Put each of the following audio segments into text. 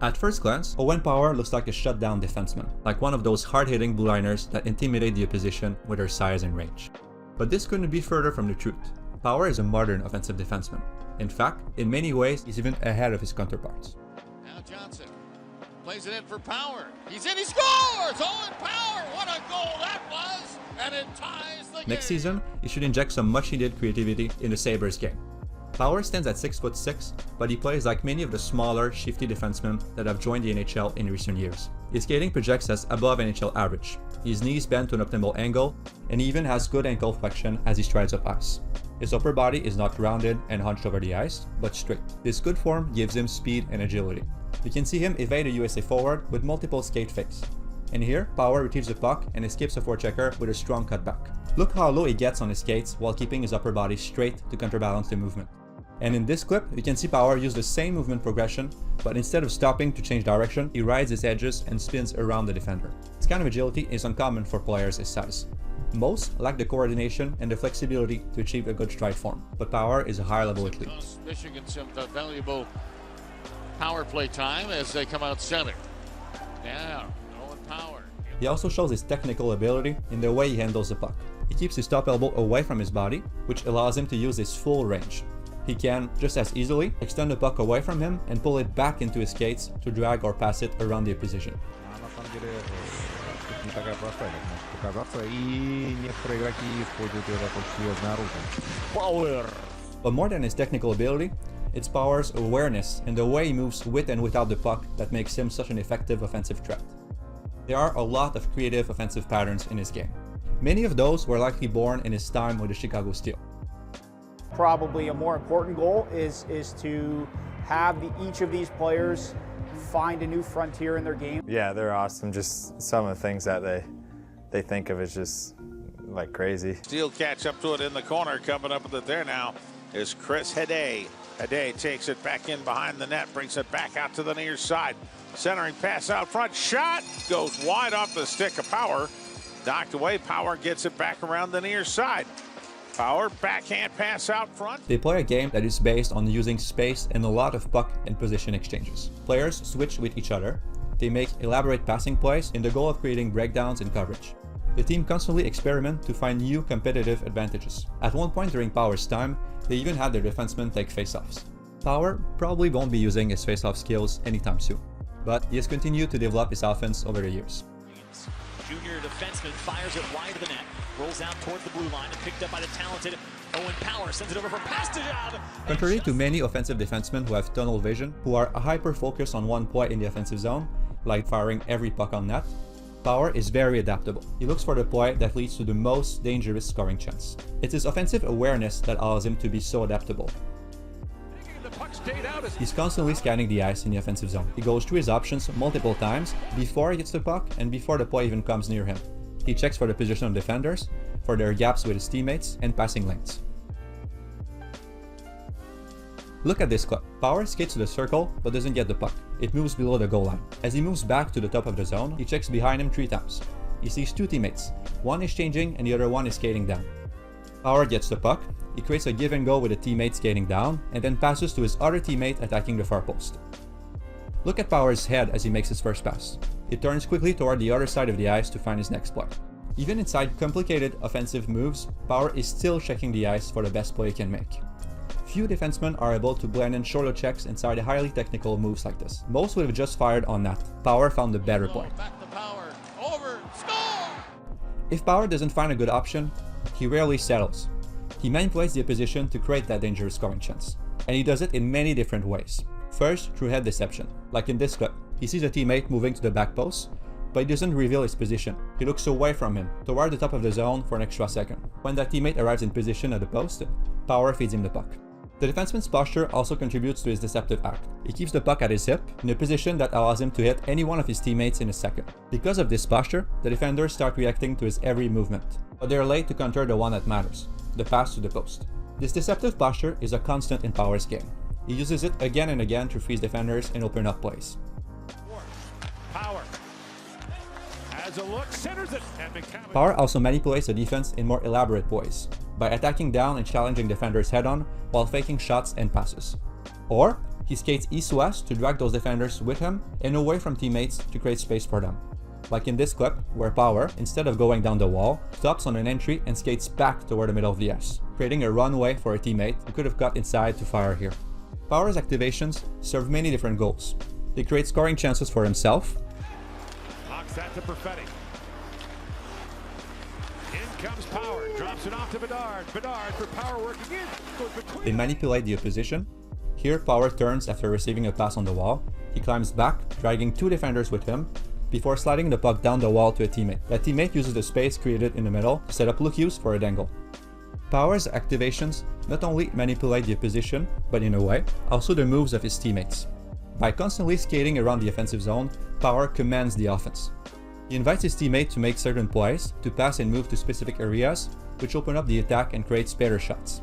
At first glance, Owen Power looks like a shutdown defenseman, like one of those hard-hitting blue liners that intimidate the opposition with their size and range. But this couldn't be further from the truth. Power is a modern offensive defenseman. In fact, in many ways, he's even ahead of his counterparts. Now Johnson plays it in for Power. He's in, he scores! Owen Power, what a goal that was! And it ties the game. Next season, he should inject some much-needed creativity in the Sabres game. Power stands at 6'6", but he plays like many of the smaller, shifty defensemen that have joined the NHL in recent years. His skating projects as above NHL average. His knees bend to an optimal angle, and he even has good ankle flexion as he strides up ice. His upper body is not rounded and hunched over the ice, but straight. This good form gives him speed and agility. You can see him evade a USA forward with multiple skate fakes. And here, Power retrieves the puck and escapes a forechecker with a strong cutback. Look how low he gets on his skates while keeping his upper body straight to counterbalance the movement. And in this clip, you can see Power use the same movement progression, but instead of stopping to change direction, he rides his edges and spins around the defender. This kind of agility is uncommon for players his size. Most lack the coordination and the flexibility to achieve a good stride form, but Power is a higher level athlete. Michigan some valuable power play time as they come out center. Now, Owen Power. He also shows his technical ability in the way he handles the puck. He keeps his top elbow away from his body, which allows him to use his full range. He can, just as easily, extend the puck away from him and pull it back into his skates to drag or pass it around the opposition. But more than his technical ability, it's Power's awareness and the way he moves with and without the puck that makes him such an effective offensive threat. There are a lot of creative offensive patterns in his game. Many of those were likely born in his time with the Chicago Steel. Probably a more important goal is to have each of these players find a new frontier in their game. Yeah, they're awesome. Just some of the things that they think of is just like crazy. Steele catch up to it in the corner. Coming up with it there now is Chris Haday. Haday takes it back in behind the net, brings it back out to the near side. Centering pass out front, shot goes wide off the stick of Power. Knocked away, Power gets it back around the near side. Power, backhand pass out front. They play a game that is based on using space and a lot of puck and position exchanges. Players switch with each other. They make elaborate passing plays in the goal of creating breakdowns in coverage. The team constantly experiment to find new competitive advantages. At one point during Power's time, they even had their defensemen take faceoffs. Power probably won't be using his faceoff skills anytime soon, but he has continued to develop his offense over the years. Junior defenseman fires it wide of the net, rolls out towards the blue line and picked up by the talented Owen Power, sends it over for Pastujov. Contrary to many offensive defensemen who have tunnel vision, who are hyper-focused on one play in the offensive zone, like firing every puck on net, Power is very adaptable. He looks for the play that leads to the most dangerous scoring chance. It's his offensive awareness that allows him to be so adaptable. He's constantly scanning the ice in the offensive zone. He goes through his options multiple times before he gets the puck and before the play even comes near him. He checks for the position of defenders, for their gaps with his teammates, and passing lanes. Look at this clip. Power skates to the circle but doesn't get the puck. It moves below the goal line. As he moves back to the top of the zone, he checks behind him 3 times. He sees 2 teammates. One is changing and the other one is skating down. Power gets the puck. He creates a give and go with a teammate skating down and then passes to his other teammate attacking the far post. Look at Power's head as he makes his first pass. He turns quickly toward the other side of the ice to find his next play. Even inside complicated offensive moves, Power is still checking the ice for the best play he can make. Few defensemen are able to blend in shorter checks inside highly technical moves like this. Most would have just fired on that. Power found the better play. Back to Power, over, score! If Power doesn't find a good option, he rarely settles. He manipulates the opposition to create that dangerous scoring chance. And he does it in many different ways. First, through head deception. Like in this clip, he sees a teammate moving to the back post, but he doesn't reveal his position. He looks away from him, toward the top of the zone for an extra second. When that teammate arrives in position at the post, Power feeds him the puck. The defenseman's posture also contributes to his deceptive act. He keeps the puck at his hip, in a position that allows him to hit any one of his teammates in a second. Because of this posture, the defenders start reacting to his every movement. But they're late to counter the one that matters, the pass to the post. This deceptive posture is a constant in Power's game. He uses it again and again to freeze defenders and open up plays. Power has a look, centers it, and Power also manipulates the defense in more elaborate ways, by attacking down and challenging defenders head-on while faking shots and passes. Or, He skates east-west to drag those defenders with him and away from teammates to create space for them. Like in this clip, where Power, instead of going down the wall, stops on an entry and skates back toward the middle of the ice, creating a runway for a teammate who could have got inside to fire here. Power's activations serve many different goals. They create scoring chances for himself. Knocks that to Perfetti. In comes Power, drops it off to Bedard. Bedard for Power working in. Goes between. They manipulate the opposition. Here, Power turns after receiving a pass on the wall. He climbs back, dragging two defenders with him, before sliding the puck down the wall to a teammate. That teammate uses the space created in the middle to set up Lucius for a dangle. Power's activations not only manipulate the opposition, but in a way, also the moves of his teammates. By constantly skating around the offensive zone, Power commands the offense. He invites his teammate to make certain plays, to pass and move to specific areas, which open up the attack and create better shots.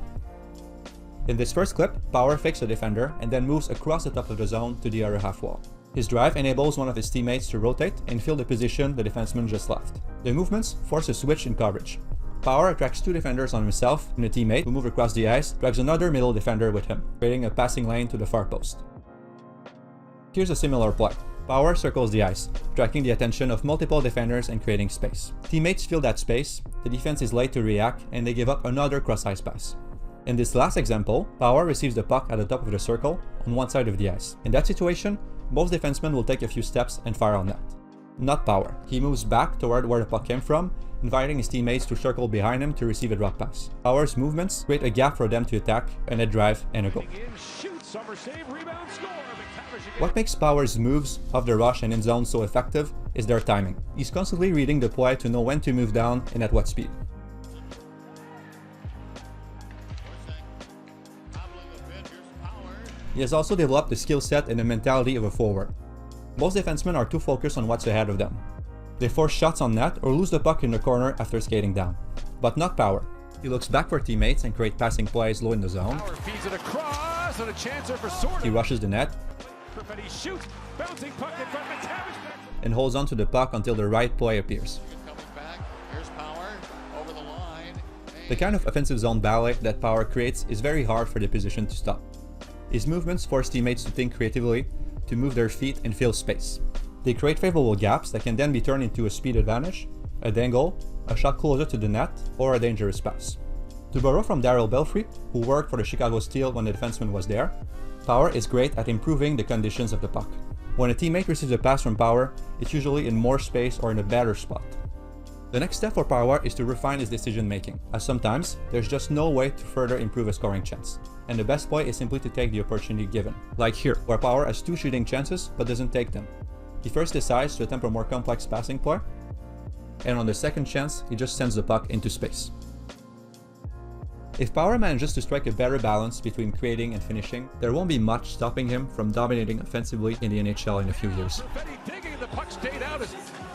In this first clip, Power fakes a defender and then moves across the top of the zone to the other half wall. His drive enables one of his teammates to rotate and fill the position the defenseman just left. The movements force a switch in coverage. Power attracts two defenders on himself, and a teammate who moves across the ice drags another middle defender with him, creating a passing lane to the far post. Here's a similar play. Power circles the ice, attracting the attention of multiple defenders and creating space. Teammates fill that space, the defense is late to react, and they give up another cross-ice pass. In this last example, Power receives the puck at the top of the circle on one side of the ice. In that situation, most defensemen will take a few steps and fire on net. Not Power. He moves back toward where the puck came from, inviting his teammates to circle behind him to receive a drop pass. Power's movements create a gap for them to attack, and a drive and a goal. What makes Power's moves off the rush and in zone so effective is their timing. He's constantly reading the play to know when to move down and at what speed. He has also developed the skill set and the mentality of a forward. Most defensemen are too focused on what's ahead of them. They force shots on net or lose the puck in the corner after skating down. But not Power. He looks back for teammates and creates passing plays low in the zone. Power feeds it across and a chance for Sordo. He rushes the net. Perfetti shoots, bouncing puck in front of McTavish. And holds on to the puck until the right play appears. Coming back. Here's Power over the line. The kind of offensive zone ballet that Power creates is very hard for the opposition to stop. His movements force teammates to think creatively, to move their feet and fill space. They create favorable gaps that can then be turned into a speed advantage, a dangle, a shot closer to the net, or a dangerous pass. To borrow from Darryl Belfry, who worked for the Chicago Steel when the defenseman was there, Power is great at improving the conditions of the puck. When a teammate receives a pass from Power, it's usually in more space or in a better spot. The next step for Power is to refine his decision making, as sometimes there's just no way to further improve a scoring chance. And the best play is simply to take the opportunity given. Like here, where Power has two shooting chances but doesn't take them. He first decides to attempt a more complex passing play, and on the second chance, he just sends the puck into space. If Power manages to strike a better balance between creating and finishing, there won't be much stopping him from dominating offensively in the NHL in a few years. Perfetti digging, the puck stayed out as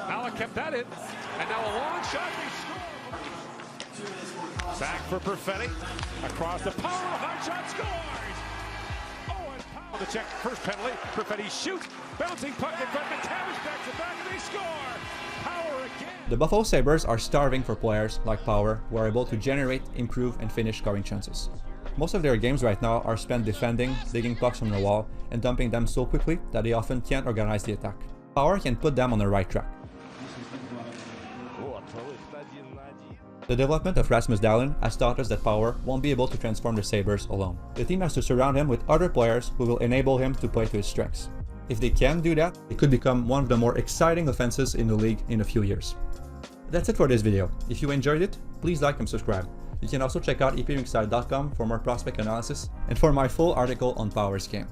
Alec kept that in, and now a long shot, they score. Sack for Perfetti, across the Power, a high shot, scores! Owen Power, the check, first penalty, Perfetti shoots, bouncing puck in front, McTavish backs it back, and they score! Power again! The Buffalo Sabres are starving for players like Power who are able to generate, improve, and finish scoring chances. Most of their games right now are spent defending, digging pucks from the wall, and dumping them so quickly that they often can't organize the attack. Power can put them on the right track. The development of Rasmus Dahlin has taught us that Power won't be able to transform the Sabres alone. The team has to surround him with other players who will enable him to play to his strengths. If they can do that, it could become one of the more exciting offenses in the league in a few years. That's it for this video. If you enjoyed it, please like and subscribe. You can also check out epmixside.com for more prospect analysis and for my full article on Power's game.